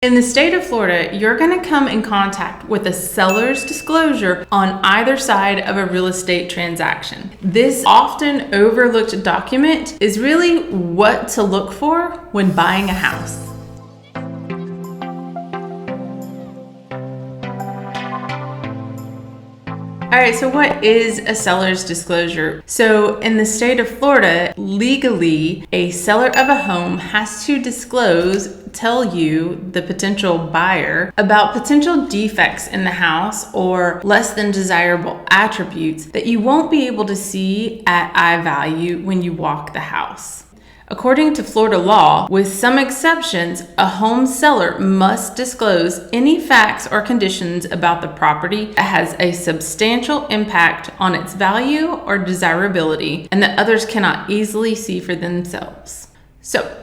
In the state of Florida, you're going to come in contact with a seller's disclosure on either side of a real estate transaction. This often overlooked document is really what to look for when buying a house. All right, so what is a seller's disclosure? So in the state of Florida, legally, a seller of a home has to tell you, the potential buyer, about potential defects in the house or less than desirable attributes that you won't be able to see at eye value when you walk the house. According to Florida law, with some exceptions, a home seller must disclose any facts or conditions about the property that has a substantial impact on its value or desirability and that others cannot easily see for themselves. So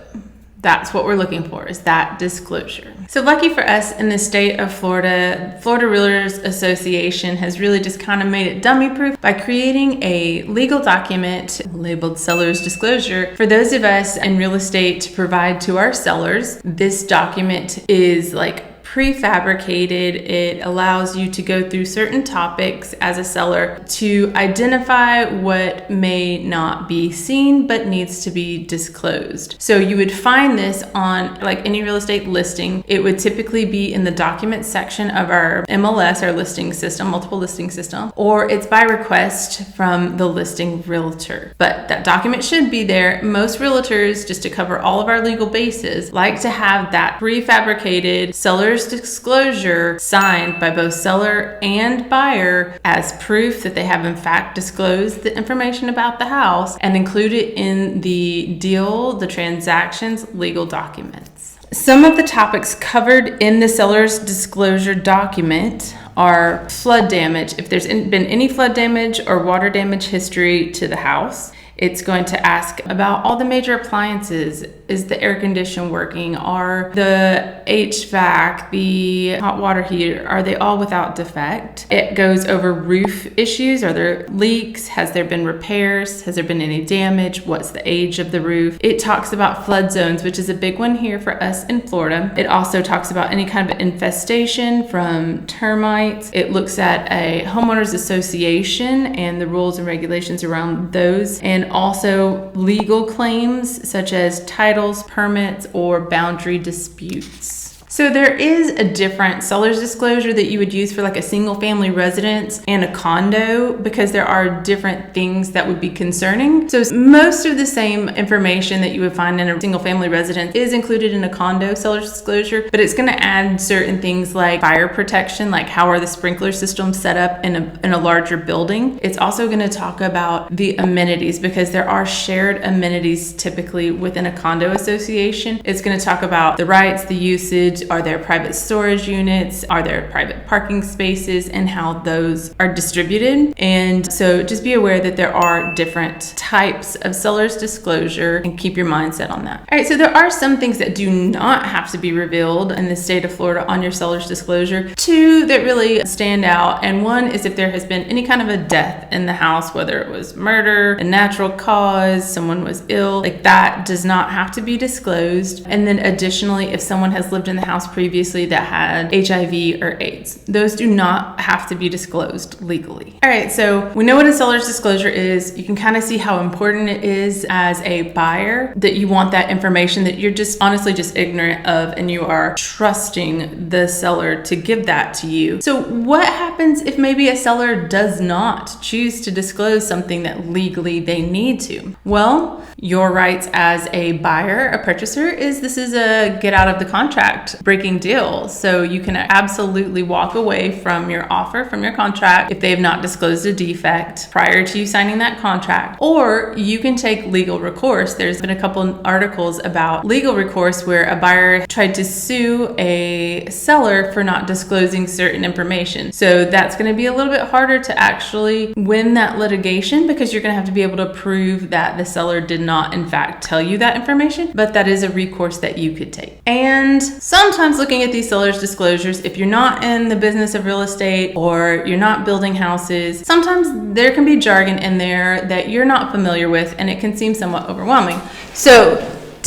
that's what we're looking for, is that disclosure. So lucky for us in the state of Florida, Florida Realtors Association has really just kind of made it dummy proof by creating a legal document labeled seller's disclosure for those of us in real estate to provide to our sellers. This document is like prefabricated. It allows you to go through certain topics as a seller to identify what may not be seen but needs to be disclosed. So you would find this on like any real estate listing. It would typically be in the document section of our MLS, our listing system, multiple listing system, or it's by request from the listing realtor. But that document should be there. Most realtors, just to cover all of our legal bases, like to have that prefabricated seller's disclosure signed by both seller and buyer as proof that they have in fact disclosed the information about the house and include it in the deal, the transaction's legal documents. Some of the topics covered in the seller's disclosure document are flood damage. If there's been any flood damage or water damage history to the house, it's going to ask about all the major appliances. Is the air conditioner working? Are the HVAC, the hot water heater, are they all without defect? It goes over roof issues. Are there leaks? Has there been repairs? Has there been any damage? What's the age of the roof? It talks about flood zones, which is a big one here for us in Florida. It also talks about any kind of infestation from termites. It looks at a homeowners association and the rules and regulations around those, and also legal claims such as titles, permits, or boundary disputes. So there is a different seller's disclosure that you would use for like a single family residence and a condo, because there are different things that would be concerning. So most of the same information that you would find in a single family residence is included in a condo seller's disclosure, but it's going to add certain things like fire protection, like how are the sprinkler systems set up in a larger building. It's also going to talk about the amenities, because there are shared amenities typically within a condo association. It's going to talk about the rights, the usage. Are there private storage units? Are there private parking spaces, and how those are distributed? And so just be aware that there are different types of seller's disclosure and keep your mindset on that. All right, so there are some things that do not have to be revealed in the state of Florida on your seller's disclosure. Two that really stand out, and one is if there has been any kind of a death in the house, whether it was murder, a natural cause, someone was ill, like that does not have to be disclosed. And then additionally, if someone has lived in the house previously that had HIV or AIDS, those do not have to be disclosed legally. All right, so we know what a seller's disclosure is. You can kind of see how important it is as a buyer, that you want that information that you're just honestly just ignorant of, and you are trusting the seller to give that to you. So what happens if maybe a seller does not choose to disclose something that legally they need to? Well, your rights as a buyer, a purchaser, this is a get out of the contract breaking deal. So you can absolutely walk away from your offer, from your contract, if they have not disclosed a defect prior to you signing that contract. Or you can take legal recourse. There's been a couple articles about legal recourse where a buyer tried to sue a seller for not disclosing certain information. So that's going to be a little bit harder to actually win that litigation, because you're going to have to be able to prove that the seller did not in fact tell you that information, but that is a recourse that you could take. And sometimes looking at these seller's disclosures, if you're not in the business of real estate or you're not building houses, sometimes there can be jargon in there that you're not familiar with, and it can seem somewhat overwhelming. So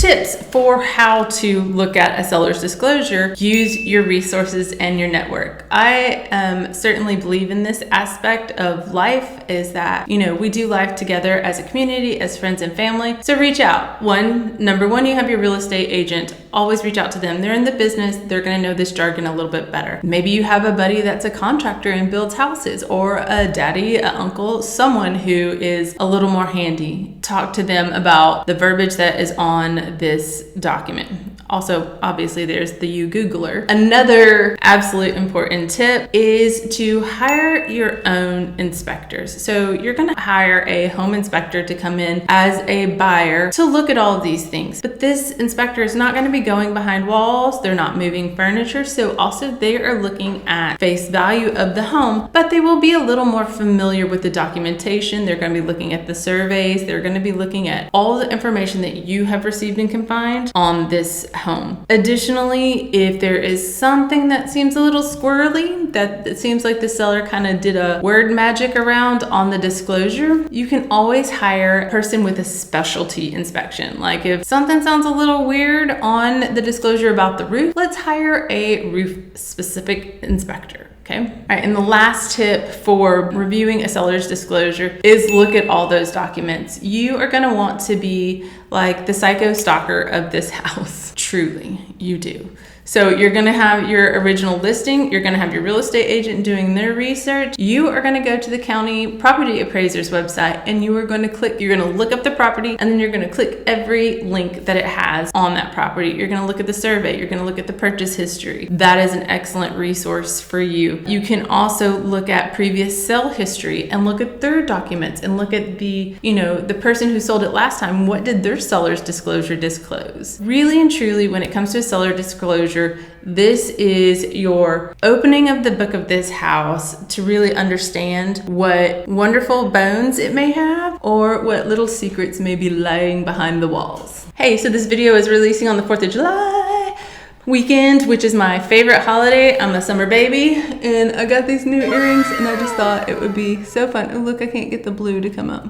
tips for how to look at a seller's disclosure. Use your resources and your network. I certainly believe in this aspect of life, is that, you know, we do life together as a community, as friends and family. So reach out. Number one, you have your real estate agent. Always reach out to them. They're in the business. They're going to know this jargon a little bit better. Maybe you have a buddy that's a contractor and builds houses, or a daddy, an uncle, someone who is a little more handy. Talk to them about the verbiage that is on this document. Also, obviously, there's the you Googler. Another absolute important tip is to hire your own inspectors. So you're going to hire a home inspector to come in as a buyer to look at all of these things. But this inspector is not going to be going behind walls. They're not moving furniture. So also they are looking at face value of the home, but they will be a little more familiar with the documentation. They're going to be looking at the surveys. They're going to be looking at all the information that you have received and can find on this home. Additionally, if there is something that seems a little squirrely, that it seems like the seller kind of did a word magic around on the disclosure, you can always hire a person with a specialty inspection. Like if something sounds a little weird on the disclosure about the roof, let's hire a roof specific inspector. Okay. All right. And the last tip for reviewing a seller's disclosure is look at all those documents. You are going to want to be like the psycho stalker of this house. Truly, you do. So you're going to have your original listing. You're going to have your real estate agent doing their research. You are going to go to the county property appraiser's website, and you are going to click, you're going to look up the property, and then you're going to click every link that it has on that property. You're going to look at the survey. You're going to look at the purchase history. That is an excellent resource for you. You can also look at previous sale history and look at their documents and look at the, you know, the person who sold it last time. What did their seller's disclosure disclose? Really and truly, when it comes to a seller disclosure, this is your opening of the book of this house to really understand what wonderful bones it may have or what little secrets may be lying behind the walls. Hey, so this video is releasing on the 4th of July weekend, which is my favorite holiday. I'm a summer baby, and I got these new earrings, and I just thought it would be so fun. Oh, look, I can't get the blue to come up.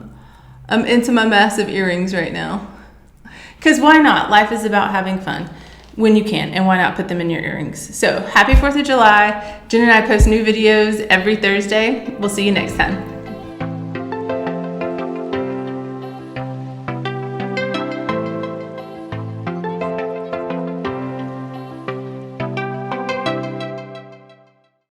I'm into my massive earrings right now. Because why not? Life is about having fun when you can, and why not put them in your earrings? So happy 4th of July. Jen and I post new videos every Thursday. We'll see you next time.